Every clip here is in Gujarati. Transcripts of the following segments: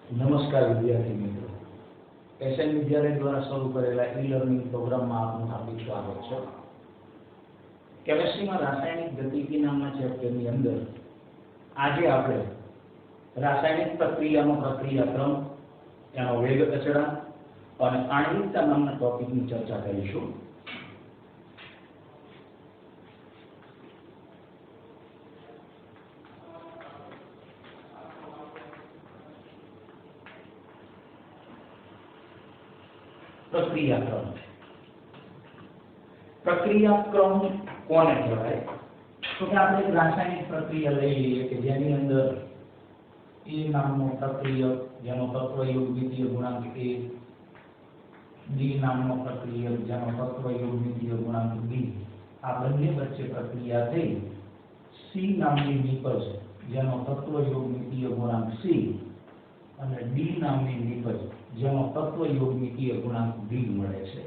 નમસ્કાર વિદ્યાર્થી મિત્રો, એસએન વિદ્યાલય દ્વારા શરૂ કરેલા ઈ-લર્નિંગ પ્રોગ્રામમાં આપનું હાર્દિક સ્વાગત છે। કેમિસ્ટ્રીમાં રાસાયણિક ગતિકી નામના ચેપ્ટરની અંદર આજે આપણે રાસાયણિક પ્રક્રિયાનો પ્રક્રિયાક્રમ, એનો વેગ અચળાંક અને આણ્વિકતા નામના ટોપિકની ચર્ચા કરીશું। પ્રક્રિયાક્રમ કોને કહેવાય? તો કે આપણે એક રાસાયણિક પ્રક્રિયા લઈ લઈએ કે જેની અંદર એ નામનો પ્રક્રિયક જેનો તત્વયોગ દ્વિતીય ગુણાંક A, ડી નામનો પ્રક્રિયક જેનો તત્વયોગ દ્વિતીય ગુણાંક B, આ બંને વચ્ચે પ્રક્રિયા થઈ C નામની નિપજ જેનો તત્વયોગ દ્વિતીય ગુણાંક C અને ડી નામની નિપજ જેનો તત્વયોગ દ્વિતીય ગુણાંક D મળે છે।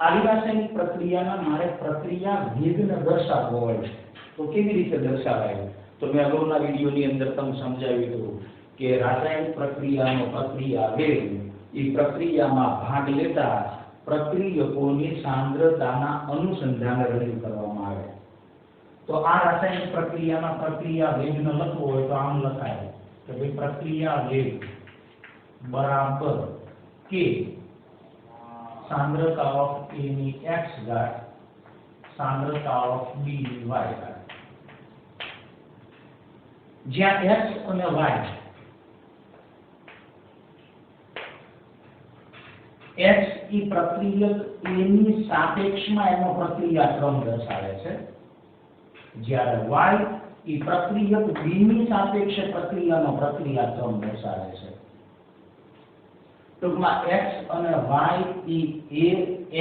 આવી રાસાયણિક પ્રક્રિયાના મારે પ્રક્રિયા વેગને દર્શાવવો હોય તો કેવી રીતે દર્શાવાય? તો મેં અગાઉના વિડીયોની અંદર તમને સમજાવ્યું હતું કે રાસાયણિક પ્રક્રિયાનો પ્રક્રિયા વેગ એ પ્રક્રિયામાં ભાગ લેતા પ્રક્રિયકોની સાંદ્રતાના અનુસંધાને રજૂ કરવામાં આવે। તો આ રાસાયણિક પ્રક્રિયામાં પ્રક્રિયા વેગને લખવો હોય તો આમ લખાય કે ભાઈ પ્રક્રિયા વેગ बराबर के सांद्रता ऑफ A ની x घात सांद्रता ऑफ B ની y घात, જ્યાં x અને y x ई प्रक्रियक A ની સાપેક્ષમાં એનો પ્રક્રિયાક્રમ દર્શાવે છે, જ્યારે y ई प्रक्रियक B ની સાપેક્ષે પ્રક્રિયાનો પ્રક્રિયાક્રમ દર્શાવે છે। टूंकમાં x અને y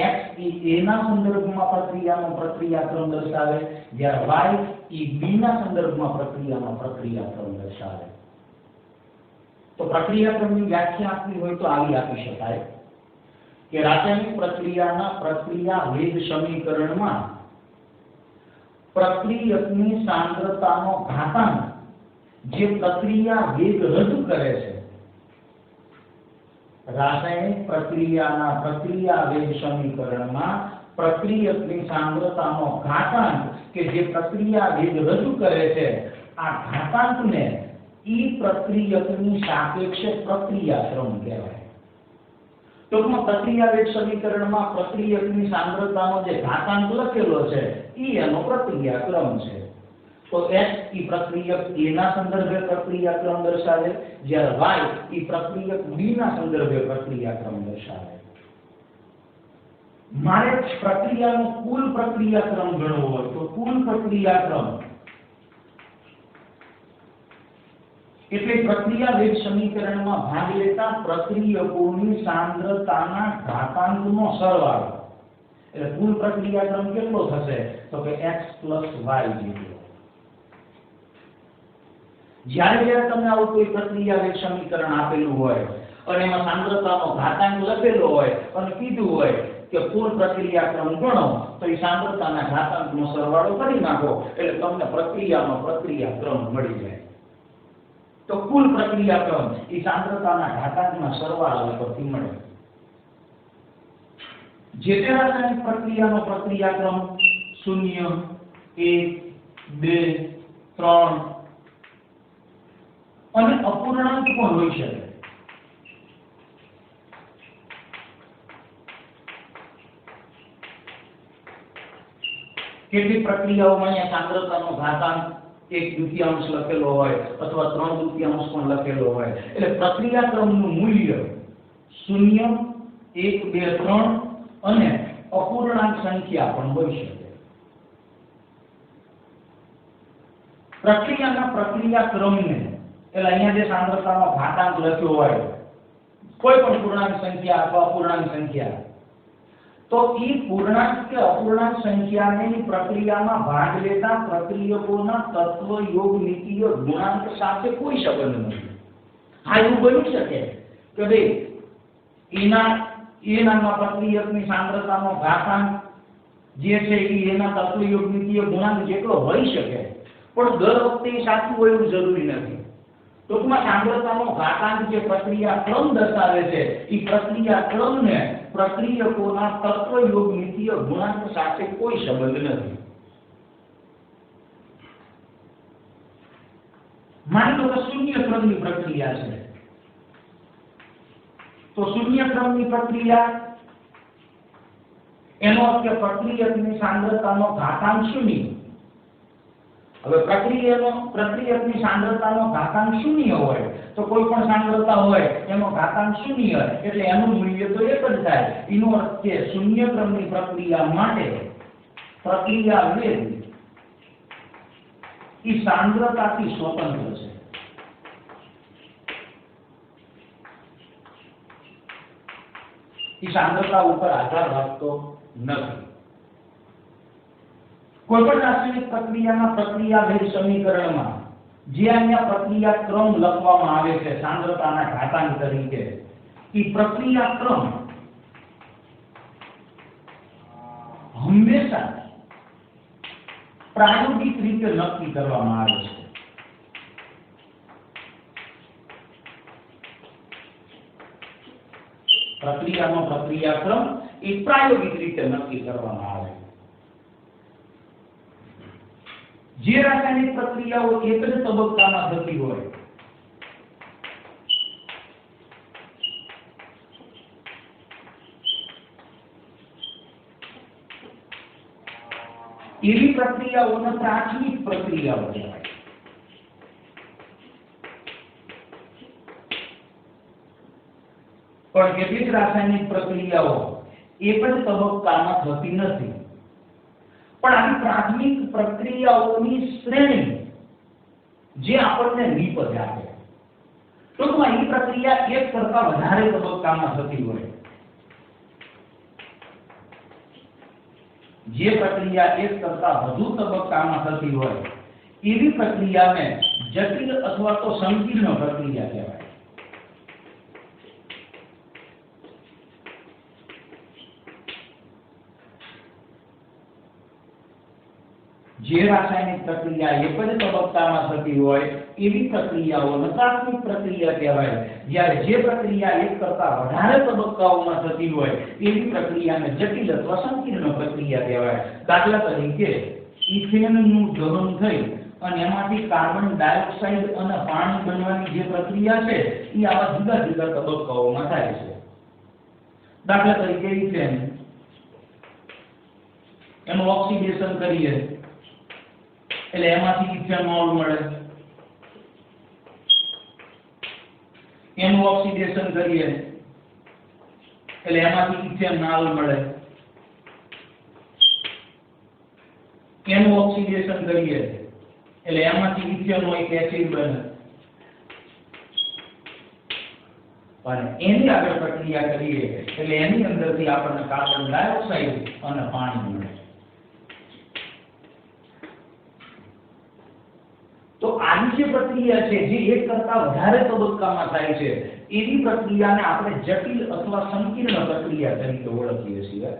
x એ A ના સંદર્ભમાં પ્રક્રિયાનો પ્રક્રિયાક્રમ દર્શાવે, જ્યારે y એ B ના સંદર્ભમાં પ્રક્રિયાનો પ્રક્રિયાક્રમ દર્શાવે। તો પ્રક્રિયાક્રમની વ્યાખ્યા આપવી હોય તો આવી આપી શકાય કે રાસાયણિક પ્રક્રિયાના પ્રક્રિયા વેગ સમીકરણમાં પ્રક્રિયકની સાંદ્રતાનો ઘાતાંક જે પ્રક્રિયા વેગ રજૂ કરે છે, रासायनिक प्रक्रियाना प्रक्रिया वेग समीकरणમાં પ્રક્રિયકની સાંદ્રતાનો ઘાતાંક કે જે પ્રક્રિયા વેગ રજૂ કરે છે, આ ઘાતાંકને ઈ પ્રક્રિયકની સાપેક્ષે પ્રક્રિયાક્રમ કહેવાય। ટૂંકમાં પ્રક્રિયા વેગ સમીકરણમાં પ્રક્રિયકની સાંદ્રતાનો જે ઘાતાંક લખેલો છે ઈ એનો પ્રક્રિયાક્રમ છે। तो x की प्रक्रियक A ना संदर्भे प्रक्रियाक्रम दर्शावे, જ્યારે y की प्रक्रियक B ना संदर्भे प्रक्रियाक्रम दर्शावे। मारे प्रक्रियाનો કુલ પ્રક્રિયાક્રમ ગણવો હોય તો કુલ પ્રક્રિયાક્રમ એટલે પ્રક્રિયા વેગ સમીકરણમાં ભાગ લેતા પ્રક્રિયકોની સાંદ્રતાના ઘાતાંકનો સરવાળો, એટલે કુલ પ્રક્રિયાક્રમ કેટલો થશે? તો કે x y જેટલો। જ્યારે જ્યારે તમને આવું કોઈ પ્રક્રિયા વેગ સમીકરણ આપેલું હોય અને એમાં સાંદ્રતાનો ઘાતાંક લખેલો હોય અને કીધું હોય કે કુલ પ્રક્રિયાક્રમ ગણો, તો એ સાંદ્રતાના ઘાતાંકનો સરવાળો કરી નાખો એટલે તમને પ્રક્રિયાનો પ્રક્રિયાક્રમ મળી જાય। તો કુલ પ્રક્રિયાક્રમ એ સાંદ્રતાના ઘાતાંકના સરવાળા પરથી મળે। જે તે રાસાયણિક પ્રક્રિયાનો પ્રક્રિયાક્રમ 0, 1, 2, 3 અને અપૂર્ણાંક પણ હોઈ શકે। કેટલીક પ્રક્રિયાઓમાં અહીંયા સાંદ્રતાનો ઘાતાંક 1/2 લખેલો હોય અથવા 3/2 પણ લખેલો હોય, એટલે પ્રક્રિયાક્રમનું મૂલ્ય 0, 1, 2, 3 અને અપૂર્ણાંક સંખ્યા પણ હોઈ શકે। પ્રક્રિયાના પ્રક્રિયાક્રમને એટલે અહીંયા જે સાંદ્રતાનો ઘાતાંક લખ્યો હોય કોઈ પણ પૂર્ણાંક સંખ્યા અથવા અપૂર્ણાંક સંખ્યા, તો ઈ પૂર્ણાંક કે અપૂર્ણાંક સંખ્યાને પ્રક્રિયામાં ભાગ લેતા પ્રક્રિયકોના તત્વયોગમિતીય ગુણાંક સાથે કોઈ સંબંધ નથી। હા, એવું બની શકે કે ભાઈ એ નામના પ્રક્રિયકની સાંદ્રતાનો ઘાતાંક જે છે એ એના તત્વયોગમિતીય ગુણાંક જેટલો હોઈ શકે, પણ દર વખતે સાચું હોય એવું જરૂરી નથી। તો ટૂંકમાં સાંદ્રતાનો ઘાતાંક જે પ્રક્રિયા ક્રમ દર્શાવે છે એ પ્રક્રિયા ક્રમને પ્રક્રિયકોના તત્વયોગમિતીય ગુણાંક સાથે કોઈ સંબંધ નથી. માની લો કે શૂન્ય ક્રમની પ્રક્રિયા છે, તો શૂન્ય ક્રમની પ્રક્રિયા એનો અર્થ કે પ્રક્રિયકની સાંદ્રતાનો ઘાતાંક શૂન્ય. હવે પ્રક્રિયકની સાંદ્રતાનો ઘાતાંક શૂન્ય હોય તો કોઈ પણ સાંદ્રતા હોય એનો ઘાતાંક શૂન્ય એટલે એનું મૂલ્ય તો એક જ થાય. એનો અર્થ કે શૂન્ય ક્રમની પ્રક્રિયા માટે પ્રક્રિયા વેગ એ સાંદ્રતાથી સ્વતંત્ર છે. એ સાંદ્રતા ઉપર આધાર રાખતો નથી. કોઈ પણ રાસાયણિક પ્રક્રિયાના પ્રક્રિયા વેગ સમીકરણમાં જે અહીંયા પ્રક્રિયા ક્રમ લખવામાં આવે છે સાંદ્રતાના ઘાતાંક તરીકે, એ પ્રક્રિયા ક્રમ હંમેશા પ્રાયોગિક રીતે નક્કી કરવામાં આવે છે. પ્રક્રિયાનો પ્રક્રિયા ક્રમ એ પ્રાયોગિક રીતે નક્કી કરવામાં આવે છે. જે રાસાયણિક પ્રક્રિયાઓ એક જ તબક્કામાં થતી હોય એવી પ્રક્રિયાઓને પ્રાથમિક પ્રક્રિયાઓ કહેવાય. પણ કેટલીક રાસાયણિક પ્રક્રિયાઓ એક જ તબક્કામાં થતી નથી, પણ આવી પ્રાથમિક પ્રક્રિયાઓની શ્રેણી જે આપણને નિપજ આપે. ટૂંકમાં એ પ્રક્રિયા એક કરતા વધારે તબક્કામાં થતી હોય, જે પ્રક્રિયા એક કરતા વધુ તબક્કામાં થતી હોય એવી પ્રક્રિયાને જટિલ અથવા તો સંકીર્ણ પ્રક્રિયા કહેવાય. જે રાસાયણિક પ્રક્રિયા એક જ તબક્કામાં થતી હોય એવી પ્રક્રિયાઓને પ્રાથમિક પ્રક્રિયા કહેવાય. જ્યારે જે પ્રક્રિયા એક કરતા વધારે તબક્કાઓમાં થતી હોય એવી પ્રક્રિયાને જટિલ અથવા સંકીર્ણ પ્રક્રિયા કહેવાય. દાખલા તરીકે ઇથેનનું દહન થઈ અને એમાંથી કાર્બન ડાયોક્સાઇડ અને પાણી બનવાની જે પ્રક્રિયા છે એ આવા જુદા જુદા તબક્કાઓમાં થાય છે. દાખલા તરીકે ઇથેન એનું ઓક્સિડેશન કરીએ એટલે એમાંથી ઇથેનોલ મળે, એનું ઓક્સિડેશન કરીએ એટલે એમાંથી ઇથેનોલ મળે, એનું ઓક્સિડેશન કરીએ એટલે એમાંથી ઇથેનોઇક એસિડ બને અને એની આગળ પ્રક્રિયા કરીએ એટલે એની અંદરથી આપણને કાર્બન ડાયોક્સાઇડ અને પાણી મળે. તો આવી જે પ્રક્રિયા છે જે એક કરતા વધારે તબક્કામાં થાય છે એવી પ્રક્રિયાને આપણે જટિલ અથવા સંકીર્ણ પ્રક્રિયા તરીકે ઓળખીએ છીએ.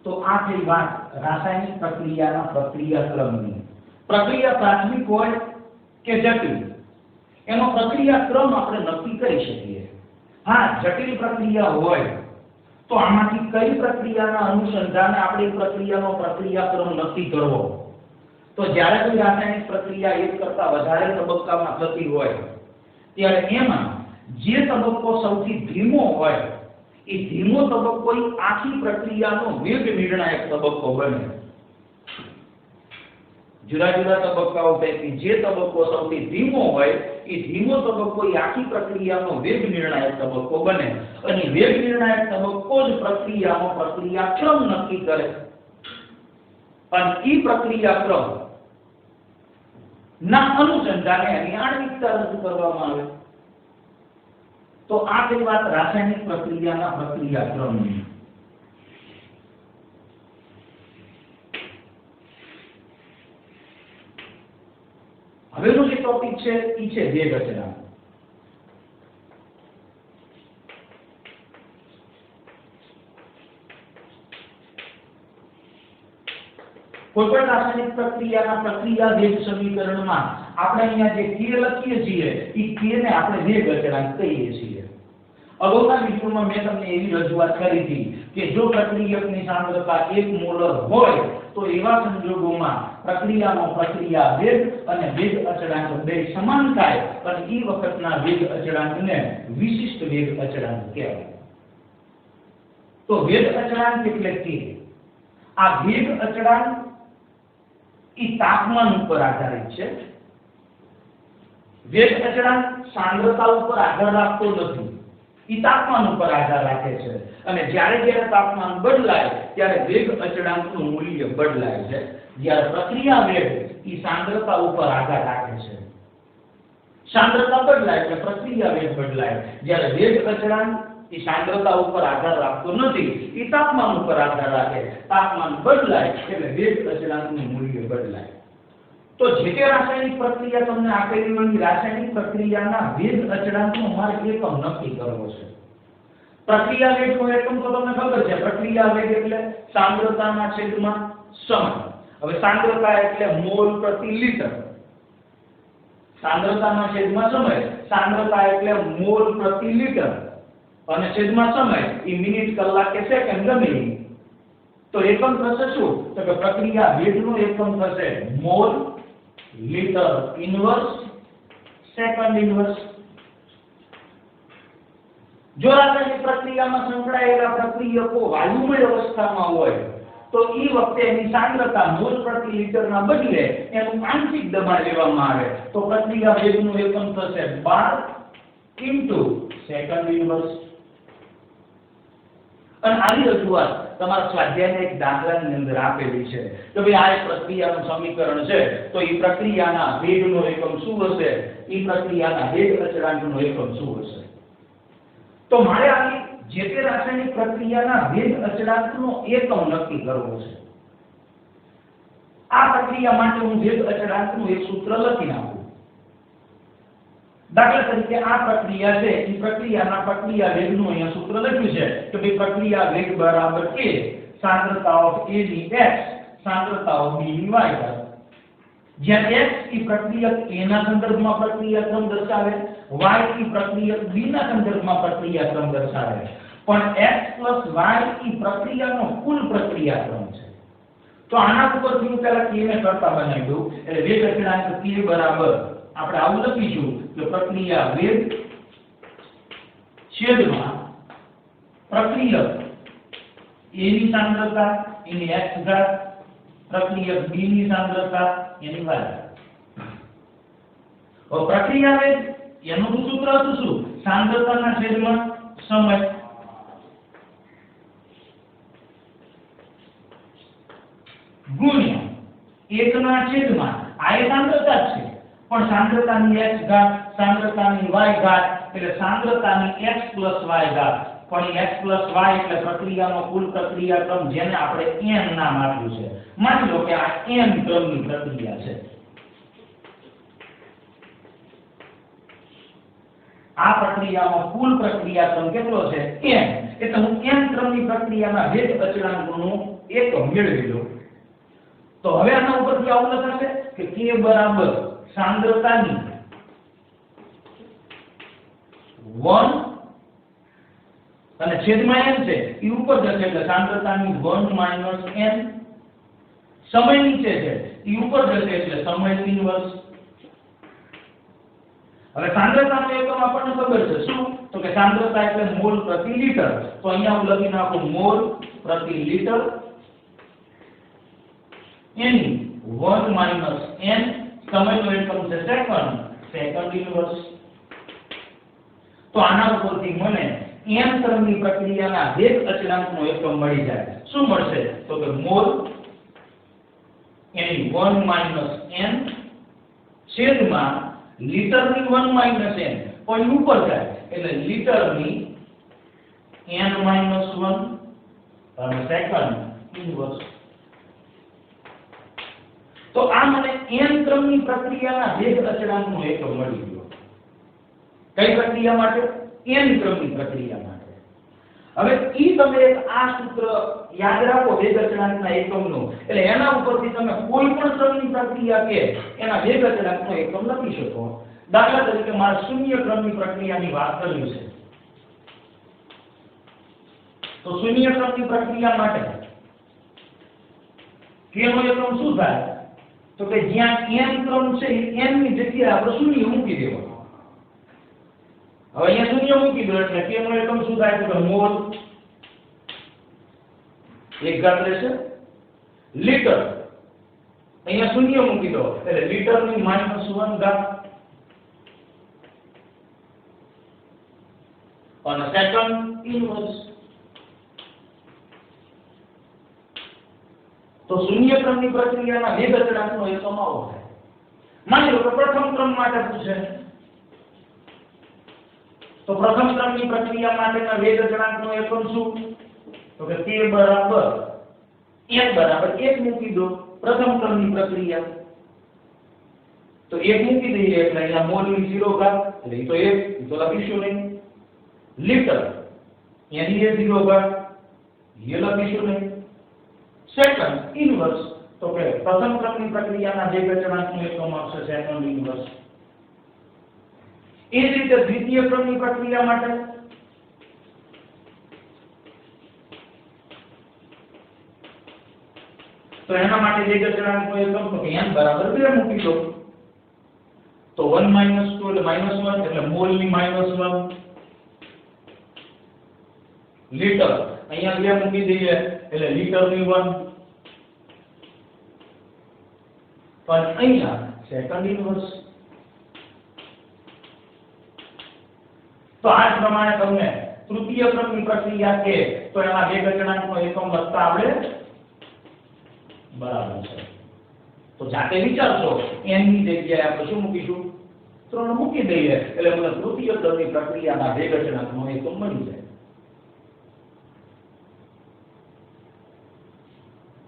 તો આ થઈ વાત રાસાયણિક પ્રક્રિયાના પ્રક્રિયા ક્રમની. પ્રક્રિયા પ્રાથમિક હોય કે જટિલ એનો પ્રક્રિયા ક્રમ આપણે નક્કી કરી શકીએ. હા, જટિલ પ્રક્રિયા હોય તો આમાંથી કઈ પ્રક્રિયાના અનુસંધાને આપણે એ પ્રક્રિયાનો પ્રક્રિયા ક્રમ નક્કી કરવો. તો જ્યારે કોઈ રાસાયણિક પ્રક્રિયા એક કરતા વધારે તબક્કામાં થતી હોય ત્યારે એમાં જે તબક્કો સૌથી ધીમો હોય એ ધીમો તબક્કો આખી પ્રક્રિયાનો વેગ નિર્ણાયક તબક્કો બને. જુદા જુદા તબક્કાઓ પૈકી જે તબક્કો સૌથી ધીમો હોય એ ધીમો તબક્કો આખી પ્રક્રિયાનો વેગ નિર્ણાયક તબક્કો બને અને વેગ નિર્ણાયક તબક્કો જ પ્રક્રિયાનો પ્રક્રિયા ક્રમ નક્કી કરે. અને એ પ્રક્રિયા ક્રમ ના અનુસંધાને એની આણ્વિકતા રજૂ કરવામાં આવે. તો આ કઈ વાત રાસાયણિક પ્રક્રિયાના પ્રક્રિયા ક્રમની. હવેનો જે ટોપિક છે એ છે વેગ અચળાંક. કોઈ પણ રાસાયણિક પ્રક્રિયાના પ્રક્રિયા વેગ સમીકરણમાં આપણે અહીંયા જે k લખીએ છીએ એ k ને આપણે વેગ અચળાંક કહીએ છીએ। અગાઉના વિડિયોમાં મેં તમને એવી રજૂઆત કરી હતી કે જો પ્રક્રિયકની સાંદ્રતા 1 મોલર હોય તો એવા સંજોગોમાં પ્રક્રિયાનો પ્રક્રિયા વેગ અને વેગ અચળાંક બે સમાન થાય અને એ વખતના વેગ અચળાંકને વિશિષ્ટ વેગ અચળાંક કહેવાય। તો વેગ અચળાંક એટલે કે આ વેગ અચળાંક એ તાપમાન ઉપર આધારિત છે। વેગ અચળાંક સાંદ્રતા ઉપર આધાર રાખતો નથી, એ તાપમાન ઉપર આધાર રાખે છે અને જ્યારે જ્યારે તાપમાન બદલાય ત્યારે વેગ અચળાંકનું મૂલ્ય બદલાય છે। જ્યારે પ્રક્રિયા વેગ એ સાંદ્રતા ઉપર આધાર રાખે છે, સાંદ્રતા બદલાય એટલે પ્રક્રિયા વેગ બદલાય। જ્યારે વેગ અચળાંક એ સાંદ્રતા ઉપર આધાર રાખતો નથી, એ તાપમાન ઉપર આધાર રાખે, તાપમાન બદલાય એટલે વેગ અચળાંકનું મૂલ્ય બદલાય। તો જે તે રાસાયણિક પ્રક્રિયા તમને આપેલી હોય રાસાયણિક પ્રક્રિયાના વેગ અચળાંકનો મારે એકમ નક્કી કરવો છે। પ્રક્રિયા વેગનો એકમ તો તમને ખબર છે, પ્રક્રિયા વેગ એટલે સાંદ્રતાના છેદમાં સમય। હવે સાંદ્રતા એટલે મોલ પ્રતિ લિટર, સાંદ્રતાના છેદમાં સમય, સાંદ્રતા એટલે મોલ પ્રતિ લિટર અને છેદમાં સમય એ મિનિટ કલાક કે સેકન્ડ ગમે। તો એકમ થશે શું? તો કે પ્રક્રિયા વેગનો એકમ થશે mall litre inverse second inverse. જો રાસાયણિક પ્રક્રિયામાં સંકળાયેલા પ્રક્રિયકો વાયુમય અવસ્થામાં હોય તો એ વખતે એની સાંદ્રતા મોલ પ્રતિ લિટરના બદલે એનું આંશિક દબાણ લેવામાં આવે તો પ્રક્રિયા વેગનું એકમ થશે 12 સેકન્ડ ઇન્વર્સ। અને આની રજૂઆત તમારા સ્વાધ્યાયના એક દાખલાની અંદર આપેલી છે કે ભાઈ આ એક પ્રક્રિયાનું સમીકરણ છે તો એ પ્રક્રિયાના વેગનો એકમ શું હશે, એ પ્રક્રિયાના વેગ અચળાંકનો એકમ શું હશે। તો મારે આ જે તે રાસાયણિક પ્રક્રિયાના વેગ અચળાંકનો એકમ નક્કી કરવો છે। આ પ્રક્રિયા માટે હું વેગ અચળાંકનું એક સૂત્ર લખી નાખું। દાખલા તરીકે આ પ્રક્રિયા છે, એ પ્રક્રિયાના પ્રક્રિયા વેગનું અહીંયા સૂત્ર લખ્યું છે કે ભાઈ પ્રક્રિયા વેગ બરાબર k સાંદ્રતા ઓફ a ની x સાંદ્રતા ઓફ b ની y પર, જ્યાં x એ પ્રક્રિયક a ના સંદર્ભમાં પ્રક્રિયા ક્રમ દર્શાવે, y એ પ્રક્રિયક b ના સંદર્ભમાં પ્રક્રિયા ક્રમ દર્શાવે, પણ x y એ પ્રક્રિયાનો કુલ પ્રક્રિયા ક્રમ છે। તો આના ઉપરથી હું પહેલા k ને કરતા બનાવી દઉં એટલે વેગ અચળાંક k બરાબર આપણે આવું લખીશું કે પ્રક્રિયા વેગ છેદમાં પ્રક્રિયક a ની સાંદ્રતા એની x ઘાત પ્રક્રિયક b ની સાંદ્રતા એની y ઘાત। હવે પ્રક્રિયા વેગ એનું સૂત્ર હતું શું? સાંદ્રતાના છેદમાં સમય ગુણ્યા 1 ના છેદમાં આ એ સાંદ્રતા છે પણ સાંદ્રતાની x ઘાત સાંદ્રતાની y ઘાત એટલે સાંદ્રતાની x y ઘાત, પણ x y એટલે પ્રક્રિયાનો કુલ પ્રક્રિયા ક્રમ જેને આપણે n નામ આપ્યું છે। માની લો કે આ n ક્રમની પ્રક્રિયા છે। આ પ્રક્રિયાનો કુલ પ્રક્રિયા ક્રમ કેટલો છે? n। એટલે હું n ક્રમની પ્રક્રિયાના વેગ અચળાંકનો એકમ મેળવી લઉં તો હવે આના ઉપરથી આવું લખાશે કે k બરાબર સાંદ્રતાની 1 અને છેદમાં n છે એ ઉપર જશે એટલે સાંદ્રતાની 1 - n, સમય નીચે છે એ ઉપર જશે એટલે સમય ઇન્વર્સ। હવે સાંદ્રતાનો એકમ આપણને ખબર છે શું? તો કે સાંદ્રતા એટલે મોલ પ્રતિ લિટર, તો અહીંયા હું લખી નાખું મોલ પ્રતિ લિટર એની 1 - n, સમયનો એકમ છે સેકન્ડ, સેકન્ડ ઇન્વર્સ। તો આના ઉપરથી મને n ક્રમની પ્રક્રિયાના વેગ અચળાંકનો એકમ મળી જાય। શું મળશે? તો કે મોલ એની 1 - n છેદમાં લિટરની 1 - n પણ ઉપર જાય એટલે લિટરની n - 1 અને સેકન્ડ ઇન્વર્સ। તો આ મને n ક્રમની પ્રક્રિયાના વેગ અચળાંકનો એકમ મળી ગયો। કઈ પ્રક્રિયા માટે? n ક્રમની પ્રક્રિયા માટે। હવે ઈ તમે એક આ સૂત્ર યાદ રાખો વેગ અચળાંકના એકમનું, એટલે એના ઉપરથી તમે કોઈ પણ ક્રમની પ્રક્રિયા કે એના વેગ અચળાંકનો એકમ લખી શકો. દાખલા તરીકે મારે શૂન્ય ક્રમની પ્રક્રિયાની વાત કરવી છે, તો શૂન્ય ક્રમની પ્રક્રિયા માટે k નો એકમ શું થાય? તો કે જ્યાં n ક્રમ છે n ની જગ્યાએ આપણે શૂન્ય મૂકી દેવાનું. હવે અહીંયા શૂન્ય મૂકી દો એટલે k નો એકમ શું થાય? તો મોલ 1 ઘાત રહેશે. લીટર અહીંયા શૂન્ય મૂકી દો એટલે લીટરની -1 ઘાત. અને સેકન્ડ ઇન્વર્સ. તો શૂન્ય ક્રમની પ્રક્રિયાના વેગ અચળાંકનો એકમ આવો થાય. માની લો કે પ્રથમ ક્રમ માટે પૂછે, તો પ્રથમ ક્રમની પ્રક્રિયા માટેના વેગ અચળાંકનો એકમ શું? તો કે k બરાબર n બરાબર 1 મૂકી દો. પ્રથમ ક્રમની પ્રક્રિયા તો 1 મૂકી દઈએ એટલે અહીંયા મોલની 0 ઘાત એટલે તો 1 તો લખીશું નહીં. લીટર અહીંયા 0 ઘાત એ લખીશું નહીં. સેકન્ડ ઇન્વર્સ તો કે પ્રથમ ક્રમની પ્રક્રિયાના વેગ અચળાંકનો એકમ આવશે સેકન્ડ ઇન્વર્સ. એ જ રીતે દ્વિતીય ક્રમની પ્રક્રિયા માટે તો એના માટે વેગ અચળાંકનો એકમ તો કે n બરાબર 2 મૂકી દો. તો 1 - 2 એટલે -1 એટલે મોલની -1 લીટર અહીંયા 2 મૂકી દઈએ એટલે લીટરની 1 પણ અહીંયા સેકન્ડ ઇન્વર્સ. તો આ પ્રમાણે તમને તૃતીય ક્રમની પ્રક્રિયા કે તો એના વેગ અચળાંકનો એકમ લખતા આપણે બરાબર છે. તો જાતે વિચારશો n ની જગ્યાએ આપણે શું મૂકીશું? 3 મૂકી દઈએ એટલે મને તૃતીય ક્રમની પ્રક્રિયાના વેગ અચળાંકનો એકમ મળી જાય.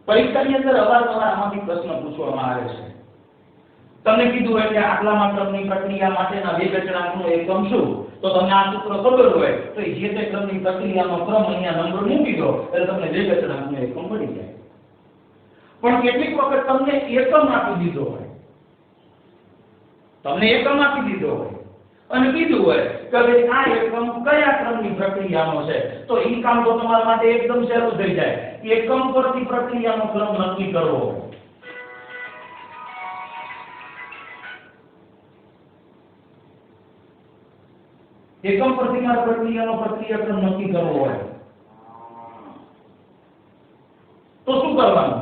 પરીક્ષાની અંદર અવારનવાર આમાંથી પ્રશ્ન પૂછવામાં આવે છે. તમને કીધું હોય કે આટલામાં ક્રમની પ્રક્રિયા માટેના વેગ અચળાંકનો એકમ શું? તો તમને આ સૂત્ર ખબર હોય તો જે તે ક્રમની પ્રક્રિયાનો ક્રમ અહીંયા નંબર મૂકી દો એટલે તમને વેગ અચળાંકનો એકમ મળી જાય. પણ કેટલીક વખત તમને એકમ આપી દીધો હોય, અને કીધું હોય કે ભાઈ આ એકમ કયા ક્રમની પ્રક્રિયાનો છે, તો ઈ કામ તો તમારા માટે એકદમ સહેલું થઈ જાય. એકમ પરથી પ્રક્રિયાનો ક્રમ નક્કી કરવો. એકમ પરથી મારે પ્રક્રિયાનો પ્રક્રિયાક્રમ નક્કી કરવો હોય તો શું કરવાનું?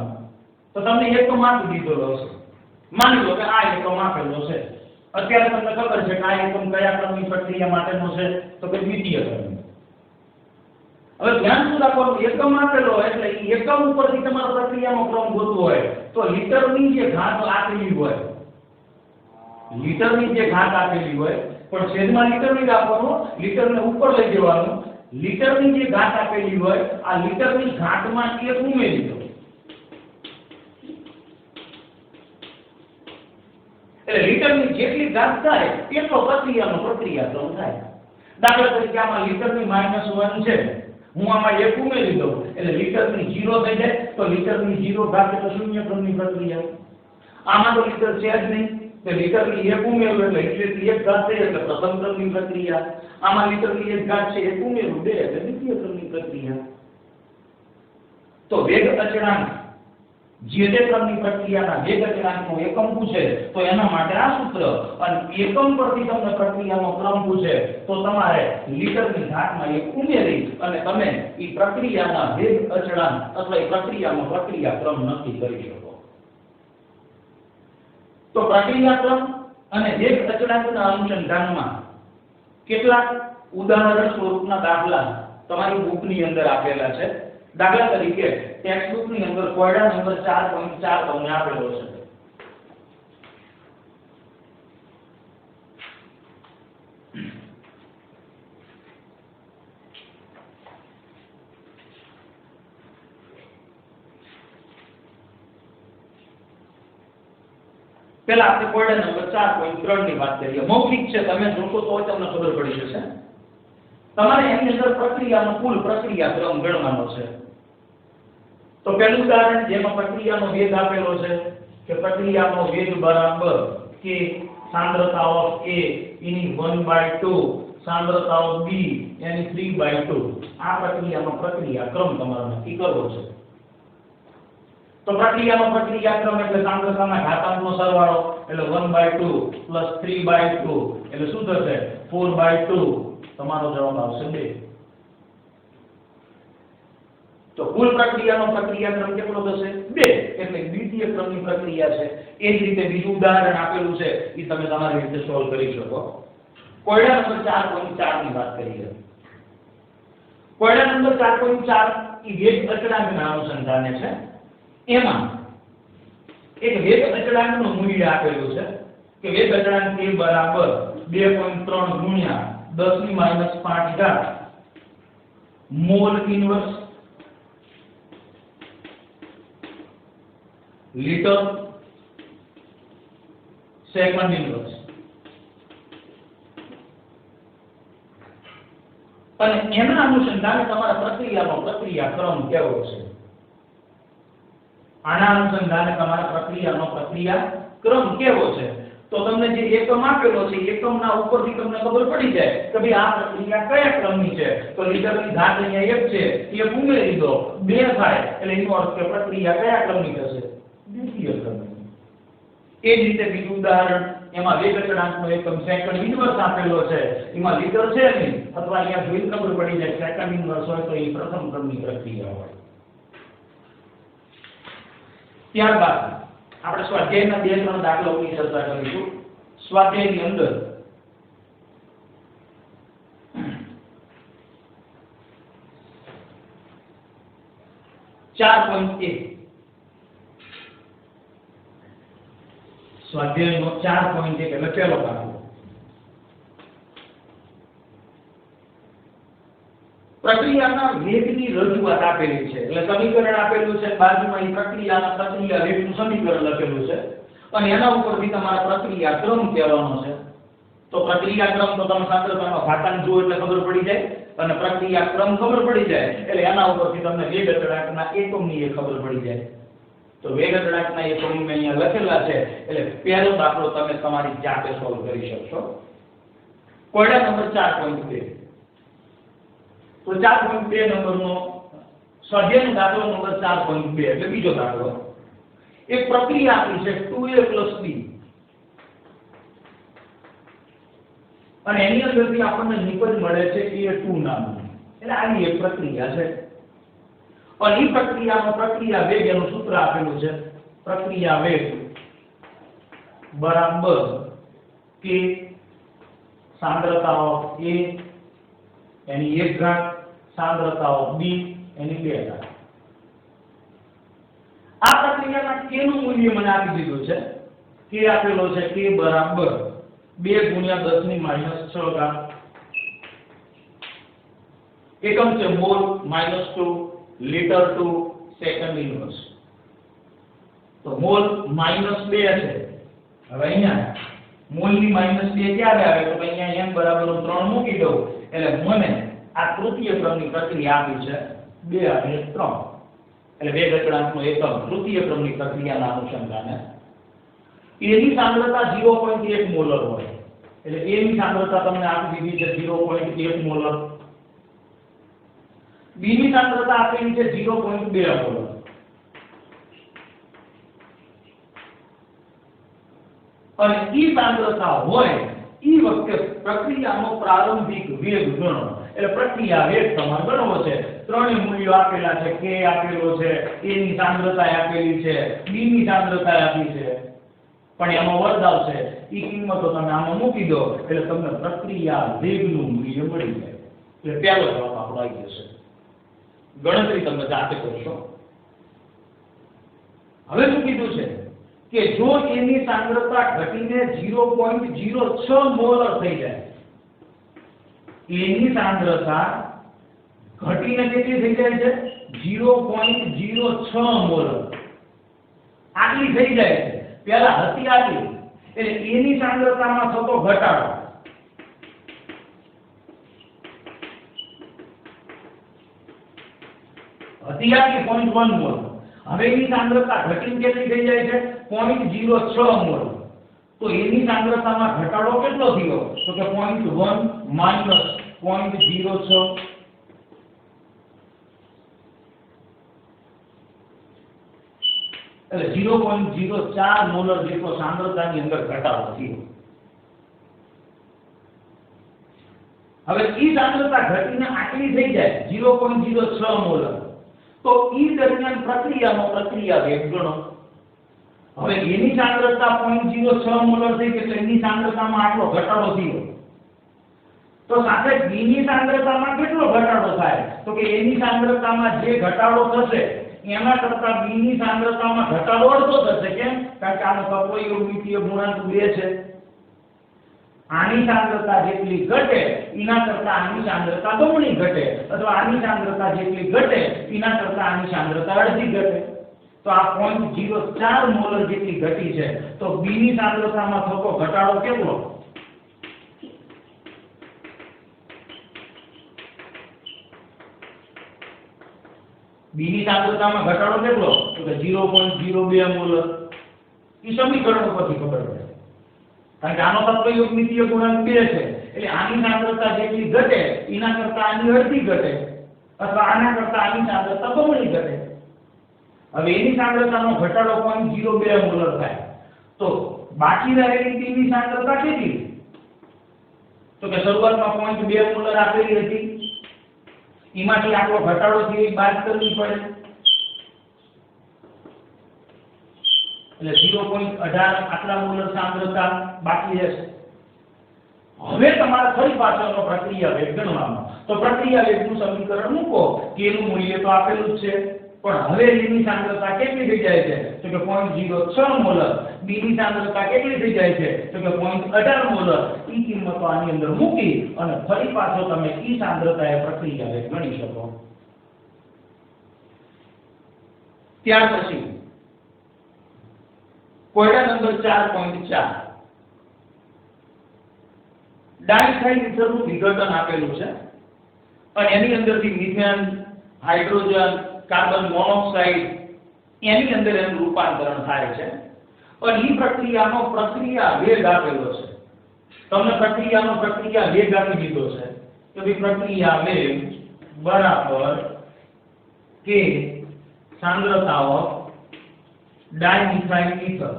તો તમને એકમ આપી દીધો હશે. માની લો કે આ એકમ આપેલો છે. અત્યારે તમને ખબર છે કે આ એકમ કયા ક્રમની પ્રક્રિયા માટેનો છે? તો કે દ્વિતીય ક્રમની. હવે ધ્યાન શું રાખવાનું? એકમ આપેલો એટલે એકમ ઉપરથી તમારે પ્રક્રિયાનો ક્રમ ગોતવો હોય તો લીટરની જે ઘાત આપેલી હોય, પણ છેદમાં લીટર નહીં રાખવાનું, લીટરને ઉપર લઈ જવાનું. લીટરની જે ઘાત આપેલી હોય આ લીટરની ઘાતમાં 1 ઉમેરી દો એટલે લીટરની જેટલી ઘાત થાય એટલો પ્રક્રિયાક્રમ થાય. દાખલા તરીકે આમાં લીટરની -1 છે, હું આમાં 1 ઉમેરી દઉં એટલે લીટરની 0 થઈ જાય. તો લીટરની 0 ઘાત એટલે શૂન્ય ક્રમની પ્રક્રિયા. આમાં તો લીટર છે જ નહીં તો લીટરની 1 ઉમેરું એટલે લીટરની 1 ઘાત થઈ એટલે પ્રથમ ક્રમની પ્રક્રિયા. આમાં લીટરની 1 ઘાત છે 1 ઉમેરું 2 એટલે દ્વિતીય ક્રમની પ્રક્રિયા. તો વેગ અચળાંક જે તે ક્રમની પ્રક્રિયાના વેગ અચળાંકનો એકમ પૂછે તો એના માટે આ સૂત્ર, અને એકમ પરથી તમને પ્રક્રિયાનો ક્રમ પૂછે તો તમારે લીટરની ઘાતમાં 1 ઉમેરી અને તમે એ પ્રક્રિયાના વેગ અચળાંક અથવા એ પ્રક્રિયાનો પ્રક્રિયાક્રમ નક્કી કરી શકો. તો પ્રક્રિયાક્રમ અને વેગ અચળાંકના અનુસંધાનમાં કેટલાક ઉદાહરણ સ્વરૂપના દાખલા તમારી બુકની અંદર આપેલા છે. દાખલા તરીકે ટેક્સ્ટ બુકની અંદર કોયડા નંબર 4.4 તમને આપેલો છે. પહેલા આપણે કોયડા નંબર 4.3 ની વાત કરીએ. મૌખિક છે, તમે જોશો તો તમને ખબર પડી જશે. તમારે એની અંદર પ્રક્રિયાનો કુલ પ્રક્રિયા ક્રમ ગણવાનો છે. તો પહેલું ઉદાહરણ જેમાં પ્રક્રિયાનો વેગ આપેલો છે કે પ્રક્રિયાનો વેગ બરાબર કે સાંદ્રતા ઓફ A એની 1/2 સાંદ્રતા ઓફ B એની 3/2. આ પ્રક્રિયાનો પ્રક્રિયા ક્રમ તમારે નક્કી કરવો છે. તો પ્રક્રિયાનો પ્રક્રિયા ક્રમ એટલે સાંદ્રતાના ઘાતાંકનો સરવાળો એટલે 1/2 + 3/2 એટલે શું થશે 4/2. તમારો જવાબ આવશે 2. તો કુલ પ્રક્રિયાનો પ્રક્રિયા ક્રમ કેટલો થશે 2 એટલે દ્વિતીય ક્રમની પ્રક્રિયા છે. એ જ રીતે બીજું ઉદાહરણ આપેલું છે એ તમે તમારી રીતે સોલ્વ કરી શકો. કોયડા નંબર 4.4 ની વાત કરીએ. કોયડા નંબર 4.4 એ વેગ અચળાંકના અનુસંધાને છે. એમાં એક વેગ અચળાંકનું મૂલ્ય આપેલું છે કે વેગ અચળાંક એ બરાબર 2.3 ગુણ્યા 10⁻5 mall inverse litre second inverse અને એના અનુસંધાને તમારા પ્રક્રિયાનો પ્રક્રિયા ક્રમ કેવો છે. આના અનુસંધાને તમારા પ્રક્રિયાનો પ્રક્રિયા ક્રમ કેવો છે. તો તમને જે એકમ આપેલો છે એકમના ઉપરથી તમને ખબર પડી જાય કે ભાઈ આ પ્રક્રિયા કયા ક્રમની છે. તો લીટરની ઘાત અહીંયા 1 છે એ ઉમેરી દો 2 થાય એટલે એનો અર્થ કે પ્રક્રિયા કયા ક્રમની થશે દ્વિતીય ક્રમની. એ જ રીતે બીજું ઉદાહરણ એમાં વેગ અચળાંકનો એકમ સેકન્ડ ઇનવર્સ આપેલો છે. એમાં લીટર છે નહીં અથવા અહીંયા જોઈને ખબર પડી જાય સેકન્ડ ઇનવર્સ હોય તો એ પ્રથમ ક્રમની પ્રક્રિયા હોય. ત્યારબાદ આપણે સ્વાધ્યાયના 2-3 દાખલાઓની ચર્ચા કરીશું. સ્વાધ્યાયની અંદર સ્વાધ્યાયનો 4.1 એટલે પહેલો દાખલો. પ્રક્રિયાના વેગની રજૂઆત આપેલી છે એટલે સમીકરણ આપેલું છે બાજુમાં એ પ્રક્રિયાના પ્રક્રિયા વેગનું સમીકરણ લખેલું છે અને એના ઉપરથી તમારા પ્રક્રિયા ક્રમ કહેવાનો છે. તો પ્રક્રિયા ક્રમ તો તમે સાંદ્રતાનો ઘાતાંક જુઓ એટલે ખબર પડી જાય અને પ્રક્રિયા ક્રમ ખબર પડી જાય એટલે એના ઉપરથી તમને વેગ અચળાંકના એકમની એ ખબર પડી જાય. તો વેગ અચળાંકના એકમ મેં અહીંયા લખેલા છે એટલે પહેલો દાખલો તમે તમારી જાતે સોલ્વ કરી શકશો. કોયડા નંબર 4.2. તો 4.2 નંબરનો સ્વાધ્યાયનો દાખલો નંબર 4.2 એટલે બીજો દાખલો. એક પ્રક્રિયા આપી છે 2A + B અને એની અંદરથી આપણને નિપજ મળે છે A2 નામની. એટલે આવી એક પ્રક્રિયા છે અને એ પ્રક્રિયાનો પ્રક્રિયા વેગ એનું સૂત્ર આપેલું છે પ્રક્રિયા વેગ બરાબર કે સાંદ્રતા ઓફ A એની 1 ઘાત સાંદ્રતા ઓફ B એની 2 ઘાત. આ પ્રક્રિયાના k નું મૂલ્ય મને આપી દીધું છે. k આપેલો છે k બરાબર 2 ગુણ્યા 10⁻6 ઘાત. એકમ છે mole -2 litre to second inverse. તો મોલ -2 છે. હવે અહીંયા મોલની -2 ક્યારે આવે તો અહીંયા n બરાબર 3 મૂકી દઉં એટલે મને આ તૃતીય ક્રમની પ્રક્રિયા આપી છે 2 અને 3 એટલે વેગ અચળાંકનો એકમ તૃતીય ક્રમની પ્રક્રિયાના અનુસંધાને એની સાંદ્રતા 0.1 મોલર હોય એટલે A ની સાંદ્રતા તમને આપી દીધી છે 0.1 મોલર. B ની સાંદ્રતા આપેલી છે 0.2 મોલર. અને ઈ સાંદ્રતા હોય ઈ વખતે પ્રક્રિયાનો પ્રારંભિક વેગ ગણો એટલે પ્રક્રિયા વેગ તમારે ગણવો છે. ત્રણેય મૂલ્યો આપેલા છે k આપેલો છે A ની સાંદ્રતા આપેલી છે B ની સાંદ્રતા આપી છે પણ એમાં વર્તાવ છે ઈ કિંમતો તમે આમાં મૂકી દો એટલે તમને પ્રક્રિયા વેગનું મૂલ્ય મળી જાય. એટલે પહેલો જવાબ આપણો આવી જશે. ગણતરી તમે જાતે કરશો. હવે શું કીધું છે કે જો એની સાંદ્રતા ઘટીને 0.06 મોલર થઈ જાય એની સાંદ્રતા ઘટીને કેટલી થઈ જાય છે 0.06 મોલર આટલી થઈ જાય છે. પહેલા હતી આટલી એટલે એની સાંદ્રતામાં થતો ઘટાડો અત્યારથી 0.1 મોલ. હવે એની સાંદ્રતા ઘટીને કેટલી થઈ જાય છે 0.06 મોલ. તો એની સાંદ્રતામાં ઘટાડો કેટલો થયો તો કે 0.1 માઈનસ 0.06. એટલે 0.04 મોલર જેટલો સાંદ્રતાની અંદર ઘટાડો થયો. હવે ઈ સાંદ્રતા ઘટીને આટલી થઈ જાય 0.06 મોલર, તો ઈ દરમિયાન પ્રક્રિયા વેગ ગણો. હવે એની સાંદ્રતા 0.06 મોલર થઈ એટલે એની સાંદ્રતામાં આટલો ઘટાડો થયો. તો સાથે બી ની સાંદ્રતામાં કેટલો ઘટાડો થાય તો કે એની સાંદ્રતામાં જે ઘટાડો થશે એના કરતા બી ની સાંદ્રતામાં ઘટાડો અડધો થશે. કેમ? કારણ કે આનો તત્વયોગિકીય ગુણાંક 2 છે. આની સાંદ્રતા જેટલી ઘટે એના કરતા આની સાંદ્રતા બમણી ઘટે, અથવા આની સાંદ્રતા જેટલી ઘટે એના કરતા આની સાંદ્રતા અડધી ઘટે. તો આ 0.04 મોલર જેટલી ઘટી છે. તો બી ની સાંદ્રતામાં થતો ઘટાડો કેટલો? બી ની સાંદ્રતામાં ઘટાડો કેટલો તો કે 0.02 મોલર. ઈ સમીકરણ પરથી ખબર પડે. કારણ કે આનો તત્વયોગિકીય ગુણાંક 2 છે એટલે આની સાંદ્રતા જેટલી ઘટે એના કરતા આની અડધી ઘટે, અથવા આના કરતા આની સાંદ્રતા બમણી ઘટે. હવે એની સાંદ્રતાનો ઘટાડો 0.02 મોલર થાય. તો બાકી રહેલી બી ની સાંદ્રતા કેટલી તો કે શરૂઆતમાં 0.2 મોલર આપેલી હતી, એમાંથી આટલો ઘટાડો થયો એ બાદ કરવી પડે. એટલે 0.18 આટલા મોલર સાંદ્રતા બાકી રહેશે. હવે તમારે ફરી પાછળનો પ્રક્રિયા વેગ ગણવાનો. તો પ્રક્રિયા વેગનું સમીકરણ મૂકો કે એનું મૂલ્ય તો આપેલું જ છે, પણ હવે એની સાંદ્રતા કેટલી થઈ જાય છે તો કે 0.06 મોલર. બી ની સાંદ્રતા કેટલી થઈ જાય છે તો કે 0.18 મોલર. ઈ કિંમતો આની અંદર મૂકી અને ફરી પાછો તમે ઈ સાંદ્રતાએ પ્રક્રિયા વેગ ગણી શકો. ત્યાર પછી કોયડા નંબર 4.4 ડાઇથાઇલ ઇથરનું વિઘટન આપેલું છે અને એની અંદરથી મિથેન, હાઇડ્રોજન, કાર્બન મોનોક્સાઇડ એની અંદર એનું રૂપાંતરણ થાય છે. અને ઈ પ્રક્રિયાનો પ્રક્રિયા વેગ આપેલો છે. તમને પ્રક્રિયા વેગ આપી દીધો છે તો ભઈ પ્રક્રિયા વેગ બરાબર કે સાંદ્રતા ઓફ ડાઇમિથાઇલ ઇથર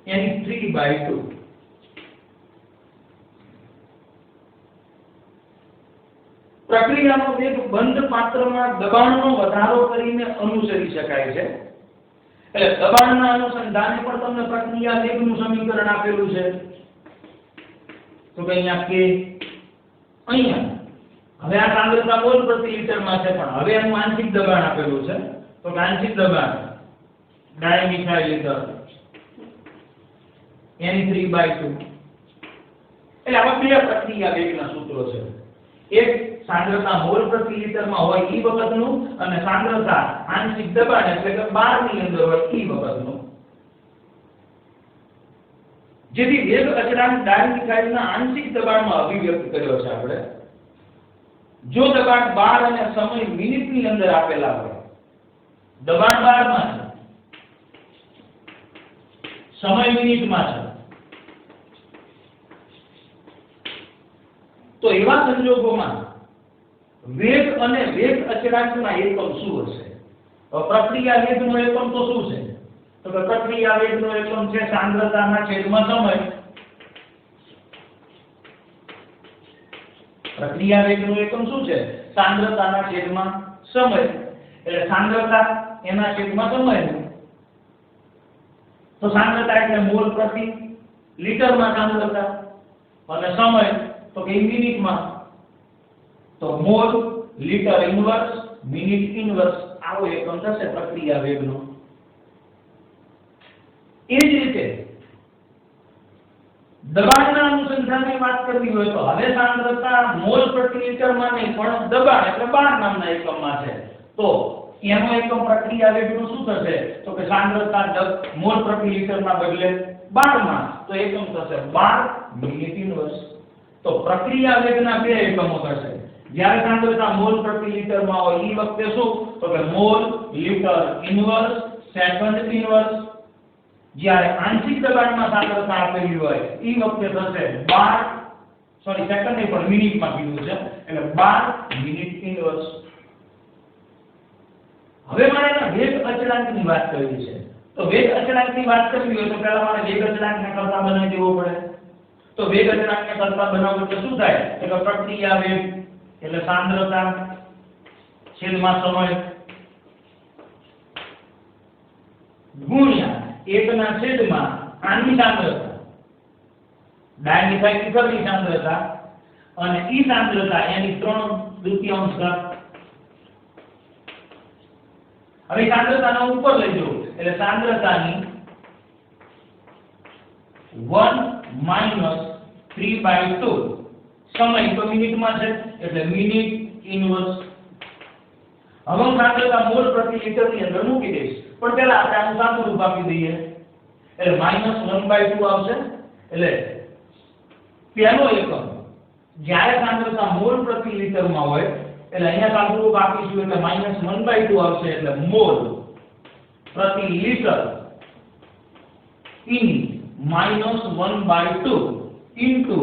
એની 3/2. પ્રક્રિયાનો વેગ બંધ પાત્રમાં દબાણનો વધારો કરીને અનુસરી શકાય છે. એટલે દબાણના અનુસંધાને પણ તમને પ્રક્રિયા વેગનું સમીકરણ આપેલું છે. તો કે અહીંયા કે અહીંયા હવે આ સાંદ્રતા મોલ પ્રતિ લિટરમાં છે, પણ હવે એનું આંશિક દબાણ આપેલું છે. તો કે આંશિક દબાણ ડાઇમિથાઇલ ઇથર એની 3/2. એટલે આવા બે પ્રક્રિયા વેગના સૂત્રો છે. એક સાંદ્રતા મોલ પ્રતિ લિટરમાં હોય ઈ વખતનું, અને સાંદ્રતા આંશિક દબાણ એટલે કે 12 ની અંદર હોય ઈ વખતનું. જેથી વેગ અચળાંક ડાઇમિથાઇલના આંશિક દબાણમાં અભિવ્યક્ત કર્યો છે આપણે. જો દબાણ 12 અને સમય મિનિટની અંદર આપેલા હોય, દબાણ 12 માં છે, સમય મિનિટમાં છે, તો એવા સંજોગોમાં વેગ અને વેગ અચળાંકના એકમ શું હશે? પ્રક્રિયા વેગનો એકમ તો શું છે તો કે પ્રક્રિયા વેગનો એકમ છે સાંદ્રતાના છેદમાં સમય. પ્રક્રિયા વેગનો એકમ શું છે? સાંદ્રતાના છેદમાં સમય. એટલે સાંદ્રતા એના છેદમાં સમય. તો સાંદ્રતા એટલે મોલ પ્રતિ લિટરમાં સાંદ્રતા, અને સમય તો કે મિનિટમાં. તો mall, litre inverse, minute inverse આવો એકમ થશે પ્રક્રિયા વેગનો. એ જ રીતે દબાણના અનુસંધાને વાત કરવી હોય તો હવે સાંદ્રતા મોલ પ્રતિ લિટરમાં નહીં, પણ દબાણ એટલે બાર નામના એકમમાં છે. તો એનો એકમ પ્રક્રિયા વેગનું શું થશે તો કે સાંદ્રતા મોલ પ્રતિ લિટરના બદલે 12 માં, તો એકમ થશે 12 મિનિટ ઇન્વર્સ. તો પ્રક્રિયા વેગના બે એકમો થશે. જ્યારે સાંદ્રતા મોલ પ્રતિ લિટરમાં હોય ઈ વખતે શું તો કે mall litre inverse second inverse જ્યારે આંશિક દબાણમાં સાંદ્રતા આપેલી હોય ઈ વખતે થશે 12 સેકન્ડ નહીં પણ મિનિટમાં કીધું છે એટલે 12 મિનિટ ઇન્વર્સ હવે મારે એના વેગ અચળાંકની વાત કરવી છે તો વેગ અચળાંકની વાત કરવી હોય તો પહેલા મારે વેગ અચળાંકને કરતા બનાવી દેવો પડે તો વેગ અચળાંકને કરતા બનાવવું એટલે શું થાય કે પ્રક્રિયા વેગ એટલે સાંદ્રતા છેદમાં સમય ગુણ્યા 1 ના છેદમાં આની સાંદ્રતા ડાયની થાય ઇથરની સાંદ્રતા અને ઈ સાંદ્રતા એની 3/2 ઘાત હવે સાંદ્રતાને ઉપર લઈ જવું એટલે સાંદ્રતાની 1 - 3/2 સમય તો મિનિટમાં છે એટલે મિનિટ ઇન્વર્સ હવે હું સાંદ્રતા મોલ પ્રતિ લિટરની અંદર મૂકી દઈશ પણ પહેલા આપણે આનું સાદું રૂપ આપી દઈએ એટલે -1/2 આવશે એટલે પહેલો એકમ જ્યારે સાંદ્રતા મોલ પ્રતિ લિટરમાં હોય એટલે અહીંયા સાદું રૂપ આપીશું એટલે -1/2 આવશે એટલે મોલ પ્રતિ litre in -1/2 into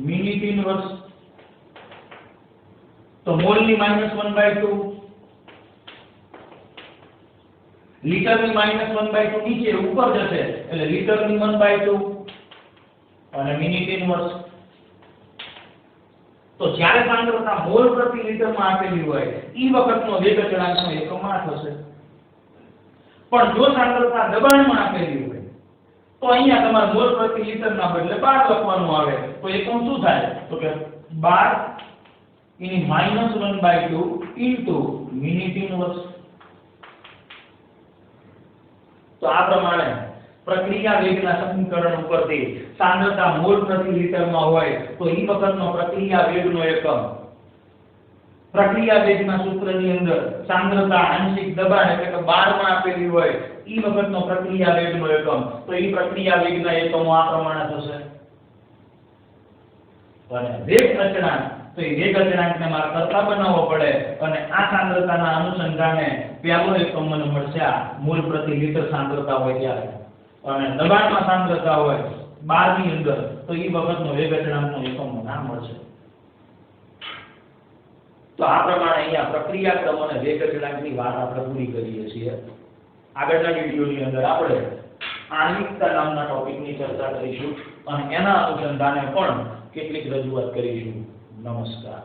minute inverse તો મોલની -1/2 લિટરની -1/2 નીચે ઉપર જશે એટલે લિટરની 1/2 અને મિનિટ ઇન્વર્સ તો જ્યારે સાંદ્રતા મોલ પ્રતિ લિટરમાં આપેલી હોય ઈ વખતનો વેગ અચળાંકનો એકમ આ થશે પણ જો સાંદ્રતા દબાણમાં આપેલી હોય તો અહીંયા તમારે મોલ પ્રતિ લિટરના બદલે 12 લખવાનું આવે તો એકમ શું થાય તો કે 12 એની -1/2 ઇન્ટુ મિનિટ ઇન્વર્સ તો આ પ્રમાણે પ્રક્રિયા વેગના સમીકરણ ઉપરથી સાંદ્રતા મોલ પ્રતિ લિટરમાં હોય તો ઈ વખતનો પ્રક્રિયા વેગનો એકમ પ્રક્રિયા વેગના સૂત્રની અંદર સાંદ્રતા આંશિક દબાણ એટલે કે 12 માં આપેલી હોય ઈ વખતનો પ્રક્રિયા વેગનો એકમ તો ઈ પ્રક્રિયા વેગના એકમો આ પ્રમાણે થશે અને વેગ અચળાંક તો એ વેગ અચળાંકને મારે કરતા બનાવવો પડે અને આ સાંદ્રતાના અનુસંધાને પહેલો એકમ મને મળશે આ મોલ પ્રતિ લિટર સાંદ્રતા હોય ત્યારે અને દબાણમાં સાંદ્રતા હોય 12 ની અંદર તો ઈ વખતનો વેગ અચળાંકનો એકમ મને મળશે તો આ પ્રમાણે અહીંયા પ્રક્રિયા ક્રમ અને વેગ અચળાંકની વાત આપણે પૂરી કરીએ છીએ આગળના વિડિયોની અંદર આપણે આણ્વિકતા નામના ટોપિકની ચર્ચા કરીશું અને એના અનુસંધાને પણ કેટલીક રજૂઆત કરીશું નમસ્કાર